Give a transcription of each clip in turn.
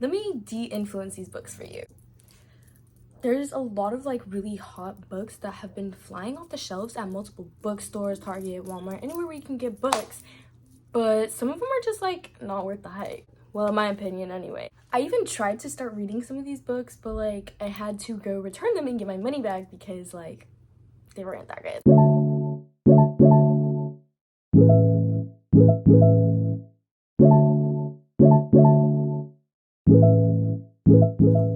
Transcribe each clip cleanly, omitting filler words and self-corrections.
let me de-influence these books for you. There's a lot of like really hot books that have been flying off the shelves at multiple bookstores, Target, Walmart, anywhere where you can get books, but some of them are just like not worth the hype. Well, in my opinion anyway. I even tried to start reading some of these books, but like I had to go return them and get my money back because like they weren't that good.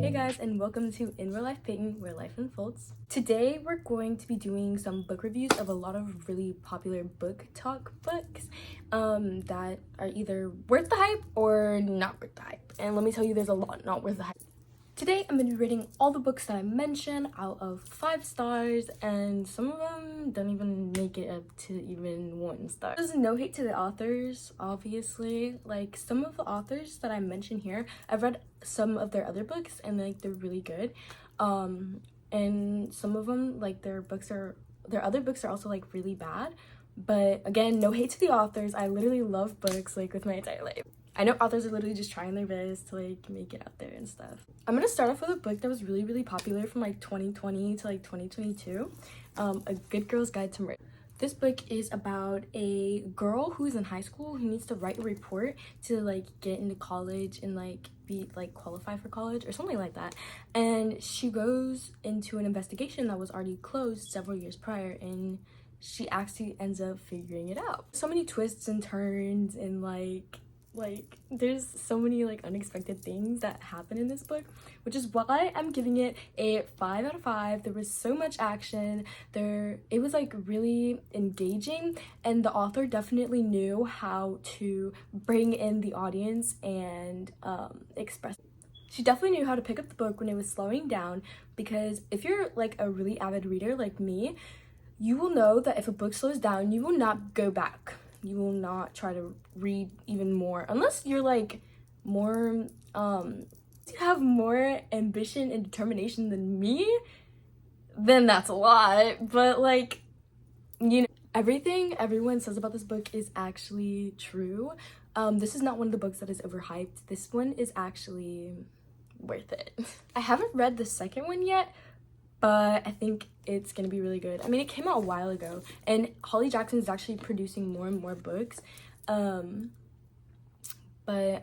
Hey guys, and welcome to In Real Life Peyton, where life unfolds. Today we're going to be doing some book reviews of a lot of really popular BOOKTok books that are either worth the hype or not worth the hype. And let me tell you, there's a lot not worth the hype. Today I'm going to be rating all the books that I mentioned out of 5 stars, and some of them don't even make it up to even 1 star. There's no hate to the authors, obviously. Like, some of the authors that I mentioned here, I've read some of their other books and like they're really good. And some of them, like their other books are also like really bad. But again, no hate to the authors. I literally love books like with my entire life. I know authors are literally just trying their best to like make it out there and stuff. I'm gonna start off with a book that was really popular from like 2020 to like 2022. A Good Girl's Guide to Murder. This book is about a girl who's in high school who needs to write a report to like get into college and like be like qualify for college or something like that. And she goes into an investigation that was already closed several years prior, and she actually ends up figuring it out. So many twists and turns, and like there's so many like unexpected things that happen in this book, which is why I'm giving it a 5 out of 5. There was so much action there. It was like really engaging, and the author definitely knew how to bring in the audience and express. She definitely knew how to pick up the book when it was slowing down, because if you're like a really avid reader like me, you will know that if a book slows down, you will not go back. You will not try to read even more unless you're like more you have more ambition and determination than me, then that's a lot. But like, you know, everything everyone says about this book is actually true. This is not one of the books that is overhyped. This one is actually worth it. I haven't read the second one yet, but I think it's gonna be really good. I mean, it came out a while ago, and Holly Jackson is actually producing more and more books. But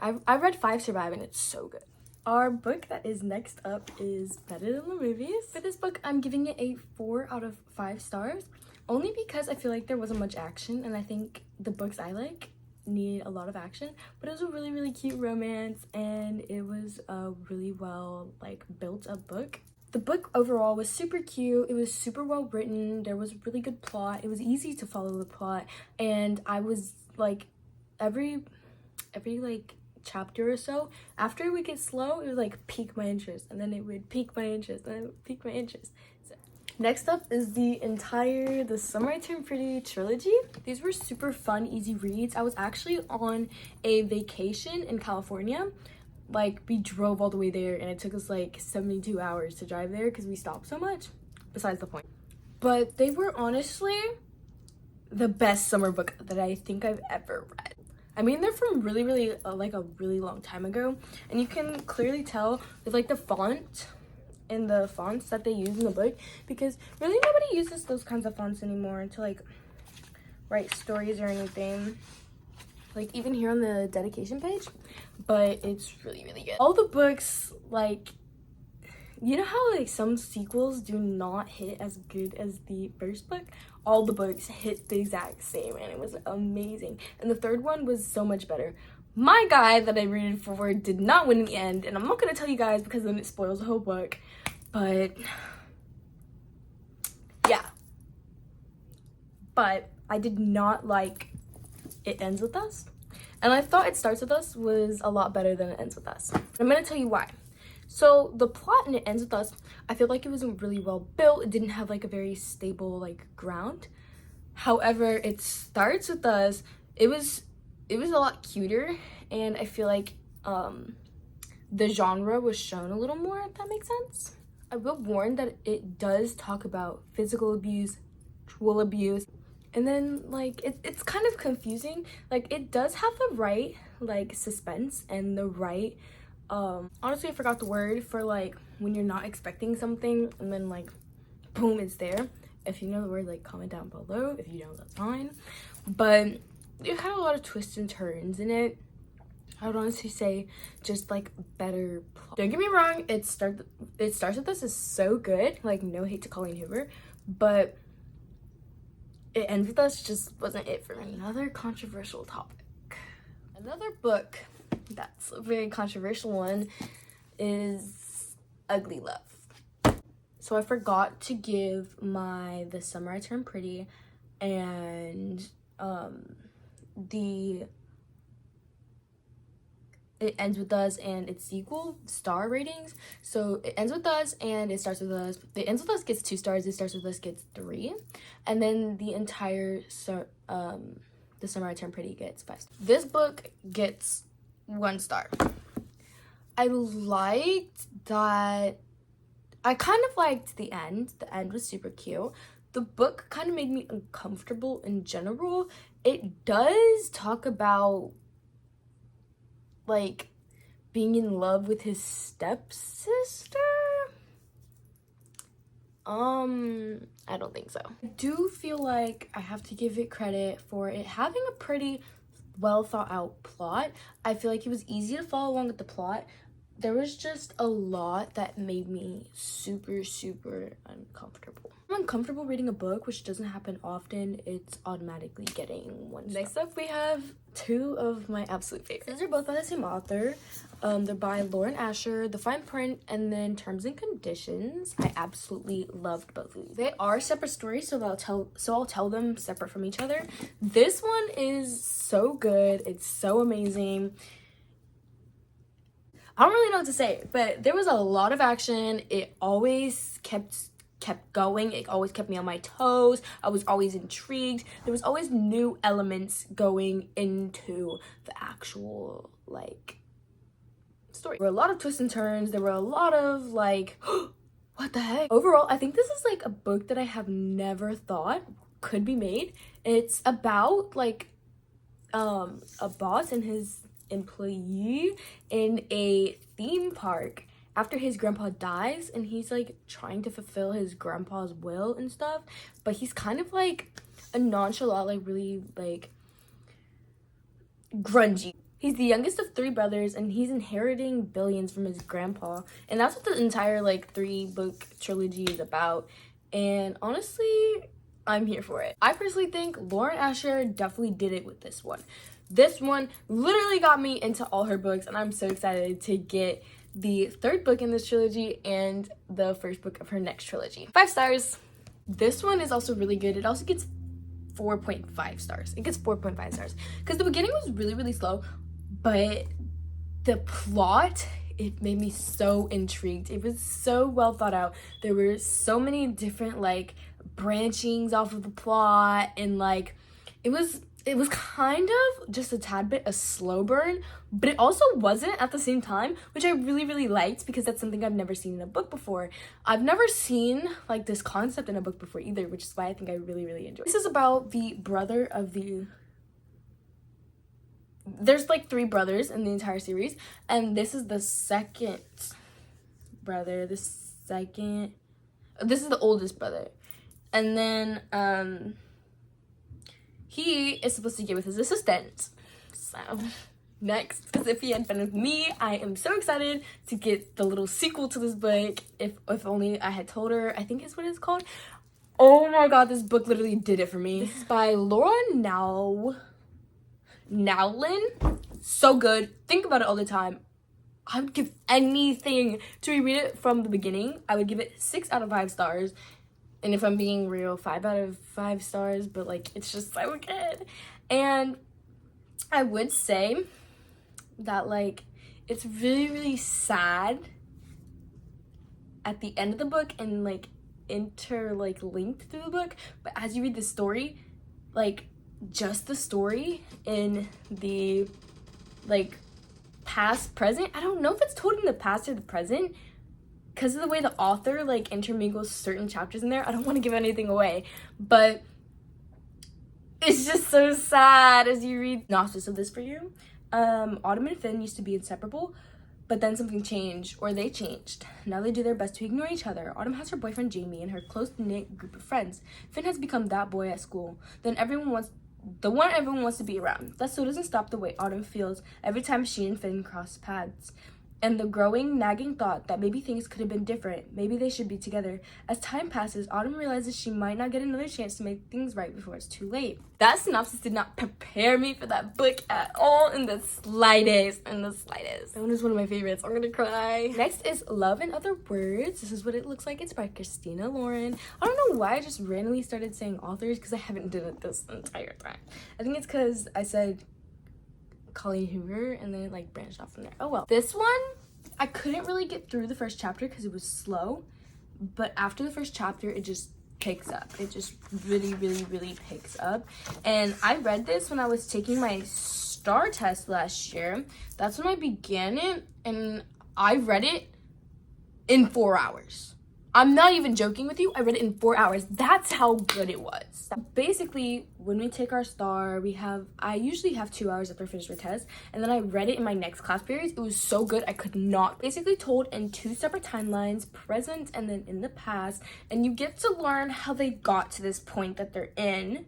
I read 5 Survive, and it's so good. Our book that is next up is Better Than the Movies. For this book, I'm giving it a 4 out of 5 stars, only because I feel like there wasn't much action, and I think the books I like need a lot of action. But it was a really cute romance, and it was a really well like built up book. The book overall was super cute. It was super well written. There was a really good plot. It was easy to follow the plot, and I was like every like chapter or so, after it would get slow, it would like pique my interest, and then it would pique my interest, and it would pique my interest. So next up is the Summer I Turned Pretty trilogy. These were super fun, easy reads. I was actually on a vacation in California. Like, we drove all the way there, and it took us like 72 hours to drive there because we stopped so much. Besides the point. But they were honestly the best summer book that I think I've ever read. I mean, they're from really like a really long time ago, and you can clearly tell with like the font and the fonts that they use in the book, because really nobody uses those kinds of fonts anymore to like write stories or anything. Like even here on the dedication page, but it's really good. All the books, like, you know how like some sequels do not hit as good as the first book? All the books hit the exact same, and it was amazing. And the third one was so much better. My guy that I rated for did not win in the end, and I'm not gonna tell you guys because then it spoils the whole book. But yeah, but I did not like It Ends With Us, and I thought It Starts With Us was a lot better than It Ends With Us. I'm gonna tell you why. So the plot in It Ends With Us, I feel like it wasn't really well built. It didn't have like a very stable like ground. However, It Starts With Us, it was a lot cuter, and I feel like the genre was shown a little more, if that makes sense. I will warn that it does talk about physical abuse, sexual abuse, and then like it's kind of confusing. Like, it does have the right like suspense and the right Honestly, I forgot the word for like when you're not expecting something and then like boom, it's there. If you know the word, like comment down below. If you don't, that's fine. But it had a lot of twists and turns in it. I would honestly say just like better plot. Don't get me wrong, it starts with us is so good, like no hate to Colleen Hoover, but it ends with us just wasn't it for me. Another controversial topic. Another book that's a very controversial one is Ugly Love. So I forgot to give my The Summer I Turned Pretty and the It Ends With Us and its sequel star ratings. So It Ends With Us and It Starts With Us. It Ends With Us gets 2 stars. It Starts With Us gets 3. And then the entire The Summer I Turned Pretty gets 5 stars. This book gets 1 star. I liked that. I kind of liked the end. The end was super cute. The book kind of made me uncomfortable in general. It does talk about like being in love with his stepsister. I don't think so. I do feel like I have to give it credit for it having a pretty well thought out plot. I feel like it was easy to follow along with the plot. There was just a lot that made me super uncomfortable. I'm uncomfortable reading a book, which doesn't happen often. It's automatically getting 1 star. Next up, we have 2 of my absolute favorites. These are both by the same author. They're by Lauren Asher, The Fine Print, and then Terms and Conditions. I absolutely loved both of these. They are separate stories, so I'll tell them separate from each other. This one is so good. It's so amazing. I don't really know what to say, but there was a lot of action. It always kept going. It always kept me on my toes. I was always intrigued. There was always new elements going into the actual like story. There were a lot of twists and turns. There were a lot of like what the heck. Overall, I think this is like a book that I have never thought could be made. It's about like a boss and his employee in a theme park after his grandpa dies, and he's like trying to fulfill his grandpa's will and stuff, but he's kind of like a nonchalant, like really like grungy. He's the youngest of 3 brothers, and he's inheriting billions from his grandpa, and that's what the entire like 3-book trilogy is about. And honestly, I'm here for it. I personally think Lauren Asher definitely did it with this one. This one literally got me into all her books, and I'm so excited to get the 3rd book in this trilogy and the 1st book of her next trilogy. 5 stars. This one is also really good. It also gets 4.5 stars. It gets 4.5 stars because the beginning was really slow, but the plot, it made me so intrigued. It was so well thought out. There were so many different like branchings off of the plot, and like it was kind of just a tad bit a slow burn, but it also wasn't at the same time, which I really liked because that's something I've never seen in a book before. I've never seen like this concept in a book before either, which is why I think I really enjoyed it. This is about the brother of the... There's like 3 brothers in the entire series, and this is the 2nd brother. This is the oldest brother. And then he is supposed to get with his assistant. So next, because if he had been with me, I am so excited to get the little sequel to this book. If only I had told her, I think is what it's called. Oh my god, this book literally did it for me. This is by Laura Nowlin. So good. Think about it all the time. I would give anything to reread it from the beginning. I would give it 6 out of 5 stars. And if I'm being real, 5 out of 5 stars, but like it's just so good. And I would say that like it's really sad at the end of the book and like linked through the book, but as you read the story, like just the story in the like past present, I don't know if it's told in the past or the present, because of the way the author like intermingles certain chapters in there. I don't want to give anything away, but it's just so sad as you read. Synopsis of this for you. Autumn and Finn used to be inseparable, But then something changed, or they changed. Now they do their best to ignore each other. Autumn has her boyfriend Jamie and her close-knit group of friends. Finn has become that boy at school. The one everyone wants to be around. That still doesn't stop the way Autumn feels every time she and Finn cross paths. And the growing, nagging thought that maybe things could have been different. Maybe they should be together. As time passes, Autumn realizes she might not get another chance to make things right before it's too late. That synopsis did not prepare me for that book at all in the slightest. That one is one of my favorites. I'm gonna cry. Next is Love in Other Words. This is what it looks like. It's by Christina Lauren. I don't know why I just randomly started saying authors because I haven't done it this entire time. I think it's because I said Colleen Hoover and then it like branched off from there. Oh well. This one, I couldn't really get through the first chapter because it was slow, but after the first chapter it just picks up. It just really picks up. And I read this when I was taking my STAR test last year. That's when I began it, and I read it in 4 hours. I'm not even joking with you. I read it in 4 hours. That's how good it was. Basically, when we take our STAR, I usually have 2 hours after I finish my test, and then I read it in my next class periods. It was so good, I could not. Basically told in 2 separate timelines, present and then in the past, and you get to learn how they got to this point that they're in.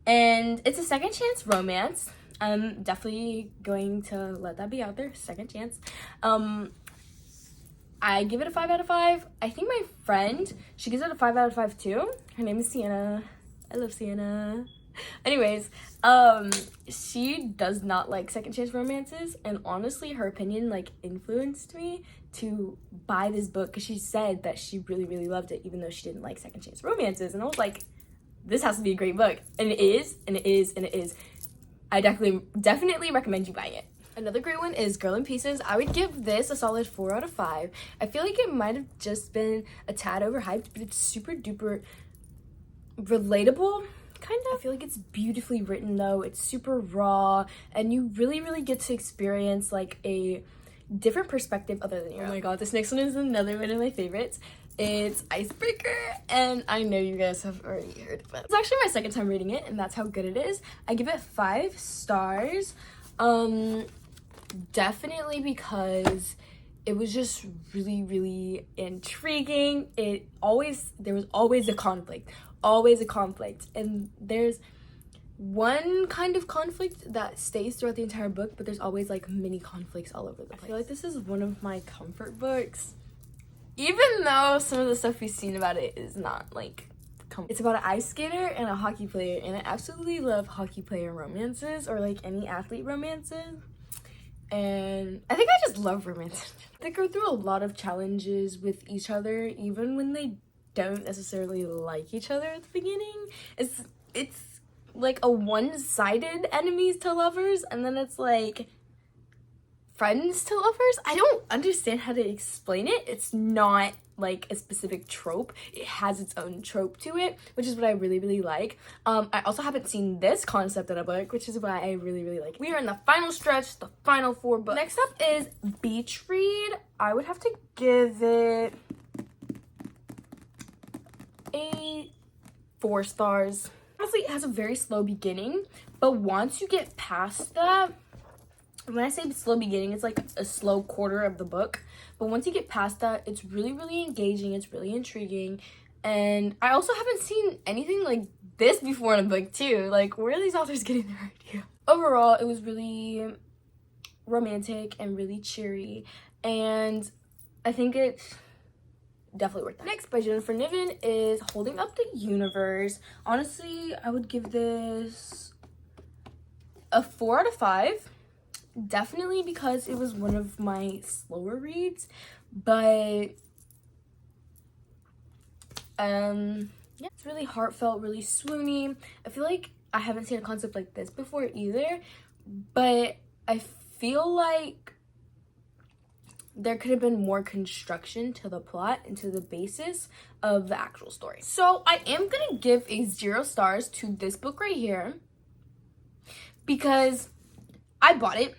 And it's a second chance romance. I'm definitely going to let that be out there. Second chance. I give it a 5 out of 5. I think my friend, she gives it a 5 out of 5 too. Her name is Sienna. I love Sienna. Anyways, she does not like second chance romances, and honestly, her opinion like influenced me to buy this book because she said that she really loved it, even though she didn't like second chance romances. And I was like, this has to be a great book, and it is. I definitely recommend you buying it. Another great one is Girl in Pieces. I would give this a solid 4 out of 5. I feel like it might have just been a tad overhyped, but it's super duper relatable, kind of. I feel like it's beautifully written though. It's super raw, and you really get to experience like a different perspective other than your own. Oh my god, this next one is another one of my favorites. It's Icebreaker, and I know you guys have already heard of it. It's actually my second time reading it, and that's how good it is. I give it 5 stars. Definitely because it was just really intriguing. There was always a conflict, and there's one kind of conflict that stays throughout the entire book, but there's always like mini conflicts all over the place. I feel like this is one of my comfort books, even though some of the stuff we've seen about it is not like it's about an ice skater and a hockey player, and I absolutely love hockey player romances, or like any athlete romances. And I think I just love romance. They go through a lot of challenges with each other, even when they don't necessarily like each other at the beginning. It's like a one-sided enemies to lovers, and then it's like friends to lovers. I don't understand how to explain it. It's not like a specific trope. It has its own trope to it, which is what I really like. I also haven't seen this concept in a book, which is why I really like it. We are in the final stretch, the final 4 books. Next up is Beach Read. I would have to give it a 4 stars. Honestly, it has a very slow beginning, but once you get past that, when I say slow beginning, it's like a slow quarter of the book. But once you get past that, it's really engaging. It's really intriguing. And I also haven't seen anything like this before in a book too. Like, where are these authors getting their idea? Overall, it was really romantic and really cheery. And I think it's definitely worth it. Next, by Jennifer Niven, is Holding Up the Universe. Honestly, I would give this a 4 out of 5. Definitely because it was one of my slower reads, but yeah, it's really heartfelt, really swoony. I feel like I haven't seen a concept like this before either, but I feel like there could have been more construction to the plot and to the basis of the actual story. So I am gonna give a 0 stars to this book right here because I bought it.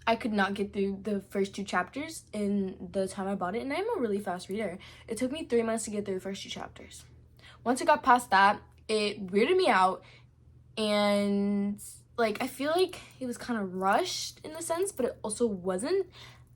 I could not get through the first 2 chapters in the time I bought it, and I'm a really fast reader. It took me 3 months to get through the first 2 chapters. Once I got past that, it weirded me out, and like I feel like it was kind of rushed in a sense, but it also wasn't.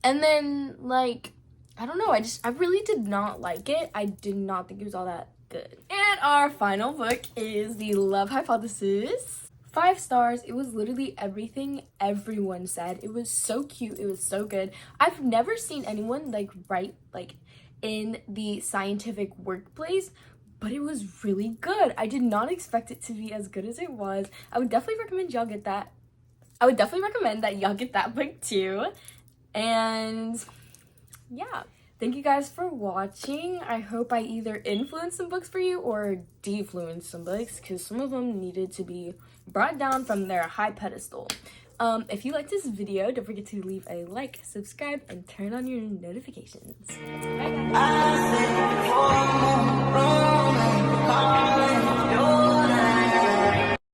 And then, like, I don't know, I really did not like it. I did not think it was all that good. And our final book is The Love Hypothesis. 5 stars. It was literally everything everyone said. It was so cute. It was so good. I've never seen anyone, like, write, like, in the scientific workplace, but it was really good. I did not expect it to be as good as it was. I would definitely recommend y'all get that. I would definitely recommend that y'all get that book too. And yeah, thank you guys for watching. I hope I either influenced some books for you or defluenced some books, because some of them needed to be brought down from their high pedestal. If you liked this video, don't forget to leave a like, subscribe, and turn on your notifications. Bye guys.